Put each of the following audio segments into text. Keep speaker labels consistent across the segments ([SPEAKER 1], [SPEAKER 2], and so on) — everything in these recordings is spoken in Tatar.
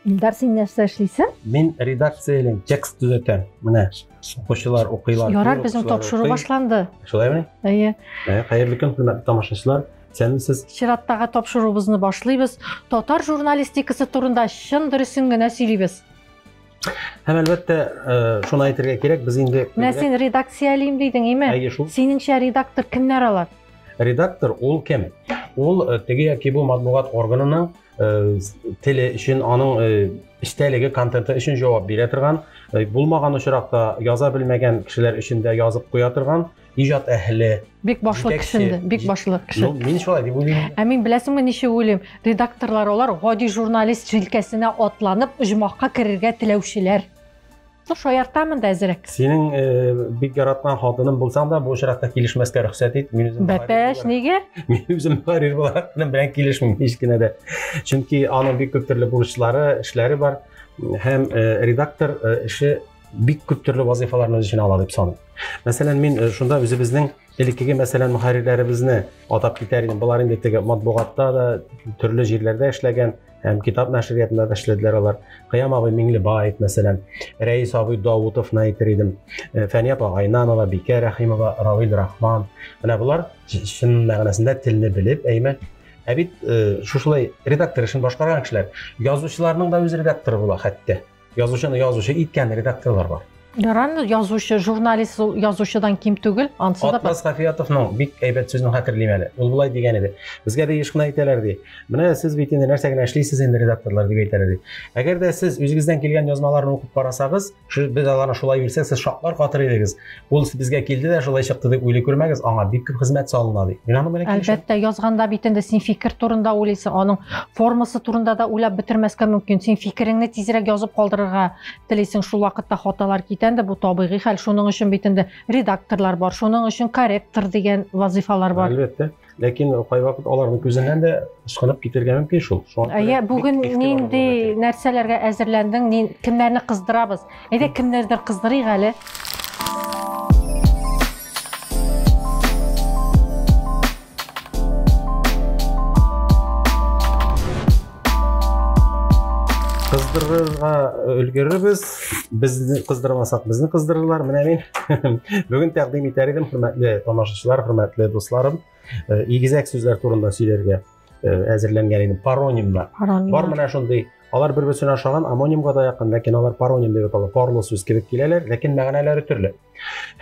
[SPEAKER 1] Илдар, сен нәрсә эшлисең?
[SPEAKER 2] Мен редакциялен текст төзәтәм. Менә укучылар укыйлар.
[SPEAKER 1] Ярар, безнең тапшыру башланды.
[SPEAKER 2] Шулаймы?
[SPEAKER 1] Әйе.
[SPEAKER 2] Хәерле көн, хөрмәтле тамашачылар. Сез
[SPEAKER 1] Чираттагы тапшыруыбызны башлыйбыз. Татар журналистикасы турында чын дөресен генә сөйлибез.
[SPEAKER 2] Һәм әлбәттә, шуны әйтергә кирәк, без инде
[SPEAKER 1] Менә син редакциялыйм дидең, име?
[SPEAKER 2] Әйе, шул.
[SPEAKER 1] Синеңчә редактор кемнәр алар?
[SPEAKER 2] Редактор ул кем? Ул теге яки бу матбугат органының теле өчен, аның эчтәлеге, контенты өчен җавап бирә торган, булмаган очракта яза белмәгән кешеләр өчен дә язып куя торган иҗат әһле.
[SPEAKER 1] Бик башлы кеше, бик башлы кеше.
[SPEAKER 2] Мин шулай дип уйлыйм.
[SPEAKER 1] Ә мин беләсеңме ничә уйлыйм? Редакторлар алар гади журналист җилкәсенә атланып, оҗмакка керергә теләүчеләр. Шаяртамын да әзрәк.
[SPEAKER 2] Синең бик яраткан хатының булсаң да, бу очракта килешмәскә рөхсәт ит. Мин үзем
[SPEAKER 1] Бәтәш, нигә?
[SPEAKER 2] Мин үзем мөхәррир буларак белән килешмим һич кенә дә. Чөнки аның бик күп төрле бурычлары, эшләре бар. Һәм редактор эше бик күп төрле вазифаларны үз эченә ала дип саныйм. Мәсәлән, мин шунда үзебезнең элеккеге мәсәлән мөхәррирләребезне атап китәр идем. Булар инде теге матбугатта да төрле җирләрдә эшләгән, һәм китап нәшриятында да эшләделәр алар. Кыям абый Миңлебаев, мәсәлән, Рәис абый Давутовны әйтер идем. Фәния апа Гайнанова, Бикә Рәхимова, Равил Рахман. Менә булар чын мәгънәсендә телне белеп, әйме. Ә бит шушылай редактор эшен башкарган кешеләр, язучыларның да үз редакторы була хәтта. Язучыны язучы иткән редакторлар бар.
[SPEAKER 1] Яран язучы, журналист язучыдан ким түгел, ансы да бар.
[SPEAKER 2] Атлас Хафиятовның бик әйбәт сүзен хәтерлим әле. Ул булай дигән иде. Безгә дә ешкына әйтәләр ди. Менә сез бит инде нәрсә генә эшлисез инде редакторлар дип әйтәләр ди. Әгәр дә сез үзегездән килгән язмаларны укып карасагыз, без аларны шулай бирсәк, сез шаклар катыр идегез. Ул безгә килде дә шулай чыкты дип уйлый күрмәгез, аңа бик күп хезмәт салына ди. Мин аны белән килешәм.
[SPEAKER 1] Әлбәттә, язганда бит инде син фикер турында уйлыйсың, аның формасы турында да уйлап бетермәскә мөмкин. Син фикереңне тизрәк язып калдырырга телисең, шул вакытта хаталар китән дә бу табигый хәл. Шуның өчен бит инде редакторлар бар, шуның өчен корректор дигән вазифалар бар.
[SPEAKER 2] Әлбәттә. Ләкин кай вакыт аларның күзеннән дә ышкынып китергә мөмкин шул.
[SPEAKER 1] Әйе, бүген нинди нәрсәләргә әзерләндең, кемнәрне кыздырабыз? Әйдә, кемнәрдер кыздырыйк әле.
[SPEAKER 2] Кыздырырга өлгерербез. Безне кыздырмасак, безне кыздырырлар. Менә мин бүген тәкъдим итәр идем, хөрмәтле тамашачылар, хөрмәтле дусларым, игезәк сүзләр турында сөйләргә әзерләнгән идем. Паронимлар. Бар менә шундый. Алар бер-берсенә охшаган, амонимга да якын, ләкин алар пароним дип атала. Парлы сүз кебек киләләр, ләкин мәгънәләре төрле.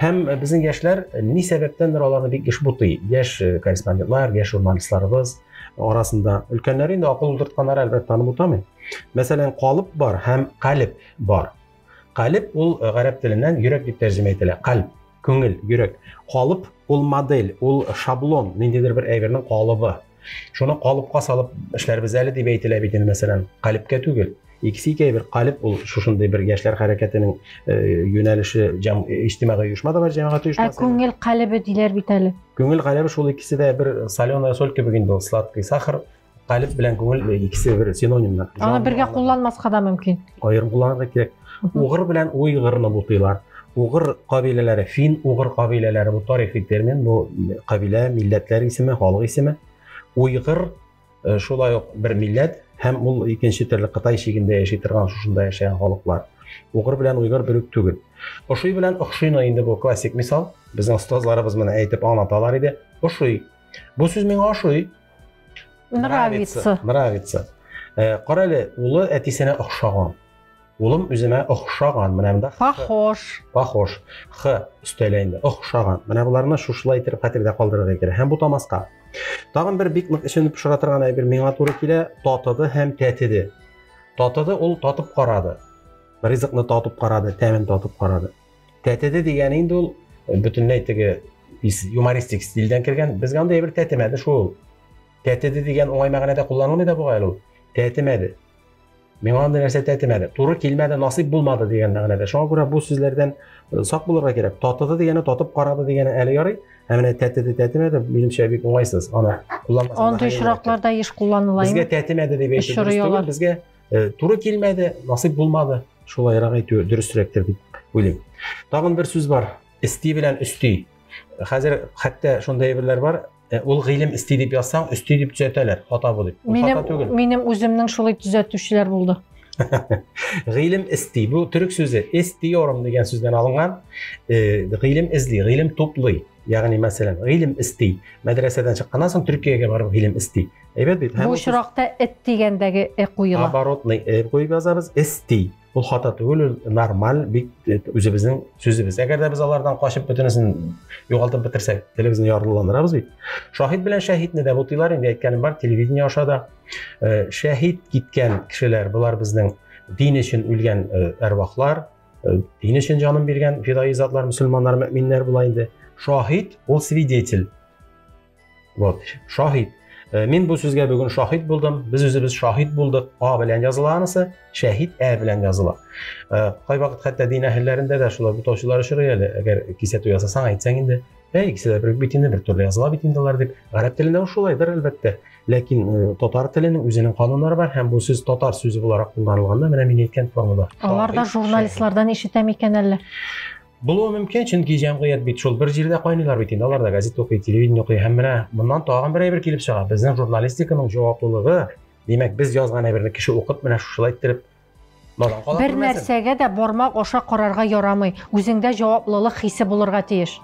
[SPEAKER 2] Һәм безнең яшьләр ни сәбәптәндер аларны бик иш бутый. Яшь корреспондентлар, яшь журналистларыбыз арасында өлкәннәр инде акыл утыртканнар әлбәттә танып утамый. Мәсәлән, калып бар һәм калиб бар. Калиб ул гарәп теленнән йөрәк дип тәрҗемә ителә. Калб, күңел, йөрәк. Калып ул модель, ул шаблон, ниндидер бер әйбернең калыбы. Шуны калыпка салып эшләрбез әле дип әйтелә бит инде, мәсәлән, калибкә түгел. Икесе бер калиб ул шушындый бер яшьләр хәрәкәтенең юнәлеше иҗтимагый оешма да бар, җәмәгать оешмасы.
[SPEAKER 1] Күңел калибе диләр бит әле.
[SPEAKER 2] Күңел калибе шул икесе дә бер соленая соль кебек инде, сладкий сахар. Калиб белән күңел икесе бер синонимнар.
[SPEAKER 1] Аны бергә кулланмаска да мөмкин.
[SPEAKER 2] Аерым кулланырга кирәк. Угыр белән уйгырны бутыйлар. Угыр кабиләләре, фин угыр кабиләләре, бу тарихи термин, бу кабилә, милләтләр исеме, халык исеме. Уйгыр шулай ук бер милләт һәм ул икенче төрле Кытай шигендә яши торган шушында яшәгән халыклар. Угыр белән уйгыр бер үк түгел. Ошый белән охшыйны инде бу классик мисал. Безнең остазларыбыз моны әйтеп аңлаталар иде. Ошый. Бу сүз миңа ошый.
[SPEAKER 1] Нравится.
[SPEAKER 2] Нравится. Кара әле, улы әтисенә охшаган. Улым үземә охшаган. Менә монда
[SPEAKER 1] похож.
[SPEAKER 2] Похож. Х өстәлә инде. Охшаган. Менә буларны шушылай итеп хәтердә калдырырга кирәк. Һәм бу тамаска. Тагын бер бик нык эшенеп пешерә торган әйбер миңа туры килә, татыды һәм тәтиде. Татыды ул татып карады. Ризыкны татып карады, тәмен татып карады. Тәтиде дигән инде ул бөтенләй теге юмористик стильдән кергән. Безгә анда әйбер тәтемәде шул. Тәтиде дигән уңай мәгънәдә кулланылмый да бугай ул. Тәтемәде. Миңа анда нәрсә тәтемәде. Туры килмәде, насыйп булмады дигән мәгънәдә. Шуңа күрә бу сүзләрдән сак булырга кирәк. Татыды дигәне татып карады дигәне әле ярый. Әмма тәтемәде минемчә бик уңайсыз. Аны кулланмасам.
[SPEAKER 1] Андый очракларда еш кулланыла.
[SPEAKER 2] Безгә тәтемәде дип әйтәләр. Безгә туры килмәде, насыйп булмады. Шулайрак әйтү дөресрәктер дип уйлыйм. Тагын бер сүз бар. Исти белән өсти. Хәзер хәтта шундай әйберләр бар. Ул гыйлем исти дип язсаң, өсти дип төзәтәләр. Хата бу дип.
[SPEAKER 1] Минем үземнең шулай төзәтүчеләр булды.
[SPEAKER 2] Гыйлем исти. Бу түрк сүзе истиyorum деген сүздән алынган. Гыйлем изли, гыйлем туплый. Ягъни мәсәлән, гыйлем исти. Мәдрәсәдән чыкканнан соң Төркиягә барып гыйлем исти. Әйбәт бит.
[SPEAKER 1] Бу очракта эт дигәндәге куела.
[SPEAKER 2] Оборотный куеп язабыз. Исти. Ул хата түгел, нормаль бит үзебезнең сүзебез. Әгәр дә без алардан качып бөтенесен югалтып бетерсәк, телебезне ярлыландырабыз бит. Шаһид белән шәһидне дә бутыйлар, инде әйткәнем бар, телевидение аша да шәһид киткән кешеләр, булар безнең дин өчен үлгән әрвахлар, дин өчен җанын биргән фидаи затлар, мөселманнар, мөэминнәр була инде. Шаһид ул свидетель. Вот, шаһид. Мин бу сүзгә бүген шаһид булдым. Без үзебез шаһид булдык. А белән языла анысы, шәһид белән языла. Кай вакыт хәтта дин әһелләрендә дә шулай бутаучылар очрый әле. Әгәр кисәтү ясасаң, әйтсәң инде, икесе дә бер бит инде, бер төрле языла бит инделәр дип. Гарәп телендә шулайдыр әлбәттә. Ләкин татар теленең үзенең кануннары бар һәм бу сүз татар сүзе буларак кулланылганда, менә мин әйткән формада.
[SPEAKER 1] Алар да журналистлардан ишетәм икән әллә?
[SPEAKER 2] Булуы мөмкин, чөнки җәмгыять бит шул бер җирдә кайныйлар бит инде. Алар да газета укый, телевидение укый һәм менә моннан тагын бер әйбер килеп чыга. Безнең журналистиканың җаваплылыгы, димәк, без язган әйберне кеше укып менә шулай иттереп надан кала.
[SPEAKER 1] Бер нәрсәгә дә бармак аша карарга ярамый. Үзеңдә җаваплылык хисе булырга тиеш.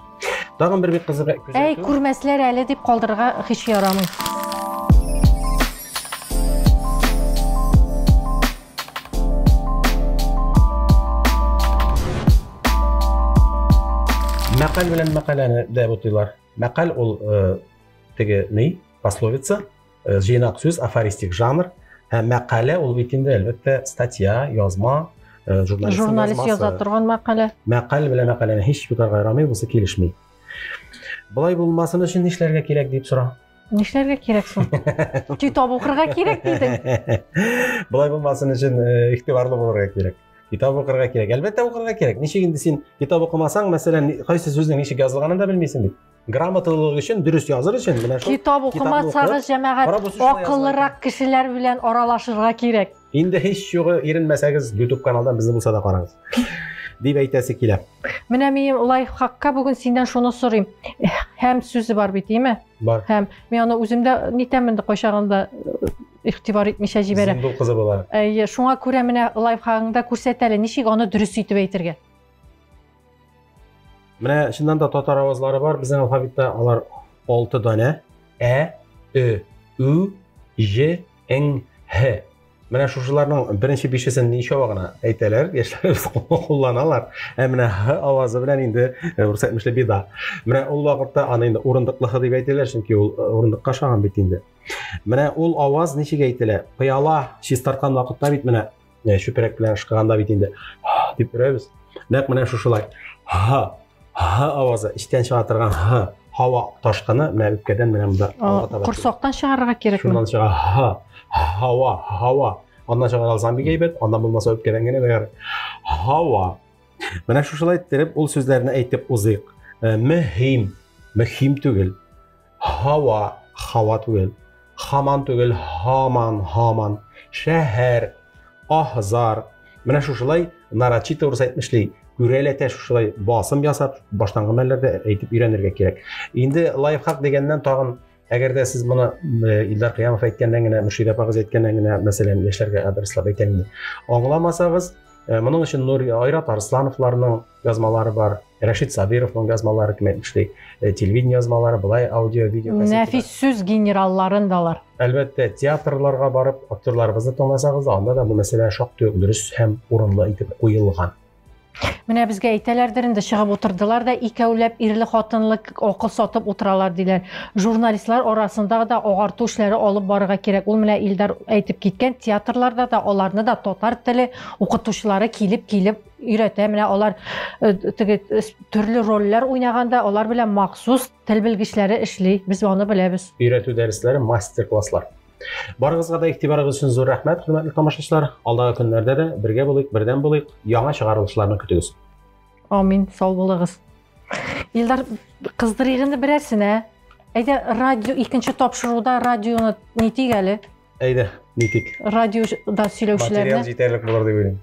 [SPEAKER 2] Тагын бер бик кызык күзәтү.
[SPEAKER 1] Әй, күрмәсләр әле дип калдырырга һич ярамый.
[SPEAKER 2] Мәкаль белән мәкаләне дә бутыйлар. Мәкаль ул теге ни? Пословица, җыйнак сүз, афористик жанр. Һәм мәкалә ул бит инде әлбәттә статья, язма,
[SPEAKER 1] журналист яза торган мәкалә.
[SPEAKER 2] Мәкаль белән мәкаләне һич бутарга ярамый, бусы килешми. Булай булмасын өчен нишләргә кирәк дип сора.
[SPEAKER 1] Нишләргә кирәк соң? Китап укырга кирәк дидең.
[SPEAKER 2] Булай булмасын өчен игътибарлы булырга кирәк. Китап укырга кирәк. Әлбәттә укырга кирәк. Ничек инде син китап укымасаң, мәсәлән, кайсы сүзнең ничек язылганын да белмисең бит. Грамоталык өчен, дөрес языр өчен менә шул.
[SPEAKER 1] Китап укымасагыз, җәмәгать, акыллырак кешеләр белән аралашырга кирәк.
[SPEAKER 2] Инде һич югы иренмәсәгез, YouTube каналдан безне булса да карагыз. Дип әйтәсе килә.
[SPEAKER 1] Менә мин лайфхакка бүген синдән шуны сорыйм. Һәм сүзе бар бит, име?
[SPEAKER 2] Бар.
[SPEAKER 1] Һәм мин аны үземдә нитәмен дә кайчагында игътибар итмичә җибәрәм.
[SPEAKER 2] Зиндул кызы була.
[SPEAKER 1] Шуңа күрә менә лайфхагыңда күрсәт әле, ничек аны дөрес итеп әйтергә.
[SPEAKER 2] Менә чыннан да татар авазлары бар. Безнең алфавитта алар 6 дана. Ә, Ö, U, J, N, H. Менә шушыларның беренче бишесен ничә вагына әйтәләр, яшьләребез кулланалар. Менә Х авазы белән инде рус әйтмешле бида. Менә ул вакытта аны инде урындыклы Х дип әйтәләр, чөнки ул урындыкка шаган бит инде. Менә ул аваз ничек әйтелә? Пыяла чистарткан вакытта бит менә шүпрәк белән шыкканда бит инде дип берәбез. Нәкъ менә шушылай. Х авазы иштән чыга торган Х һава ташкыны менә үпкәдән менә монда алга таба.
[SPEAKER 1] Корсактан чыгарырга кирәкме?
[SPEAKER 2] Шуннан чыга һава. Аннан чыгара алсам бик әйбәт, аннан булмаса үпкәдән генә бәяр. Һава. Менә шушылай иттереп ул сүзләрне әйтеп узыйк. Мөһим түгел. Һава түгел. Хаман түгел, һаман. Шәһәр, аһзар. Менә шушылай нарочито урыс әйтмешли. Күрәләтә шушылай басым ясап, баштангы мәлләрдә әйтеп өйрәнергә кирәк. Инде лайфхак дигәннән тагын, әгәр дә сез моны Илдар Кыямов әйткәндән генә, Мөршид апагыз әйткәндән генә, мәсәлән, яшьләргә адреслап әйтәм. Аңламасагыз, моның өчен Нур Айрат Арслановларның язмалары бар, Рашид Сабировның язмалары, кем әйтмешли, телевидение язмалары, булай аудио, видео кассеталар.
[SPEAKER 1] Нәфис сүз генералларын далар.
[SPEAKER 2] Әлбәттә, театрларга барып, актерларыбызны тыңласагыз, анда да бу мәсьәлә шактый дөрес һәм урынлы итеп куелган.
[SPEAKER 1] Менә безгә әйтәләрдер инде, чыгып утырдылар да икәүләп ирле хатынлык акыл сатып утыралар диләр. Журналистлар арасында да агарту эшләре алып барырга кирәк. Ул менә Илдар әйтеп киткән, театрларда да аларны да татар теле укытучылары килеп өйрәтә. Менә алар төрле рольләр уйнаганда, алар белән махсус тел белгечләре эшли. Без аны беләбез.
[SPEAKER 2] Өйрәтү дәресләре, мастер-класслар. Барыгызга да игътибарыгыз өчен зур рәхмәт, хөрмәтле тамашачылар. Алдагы көннәрдә дә бергә булыйк, бердәм булыйк, яңа чыгарылышларны көтегез.
[SPEAKER 1] Амин, сау булыгыз. Илдар, кыздырыйк инде берәрсенә. Әйдә, радио икенче тапшыруда радионы нитик әле?
[SPEAKER 2] Әйдә, нитик.
[SPEAKER 1] Радиода сөйләүчеләрне.
[SPEAKER 2] Материал җитәрлек булыр дип уйлыйм.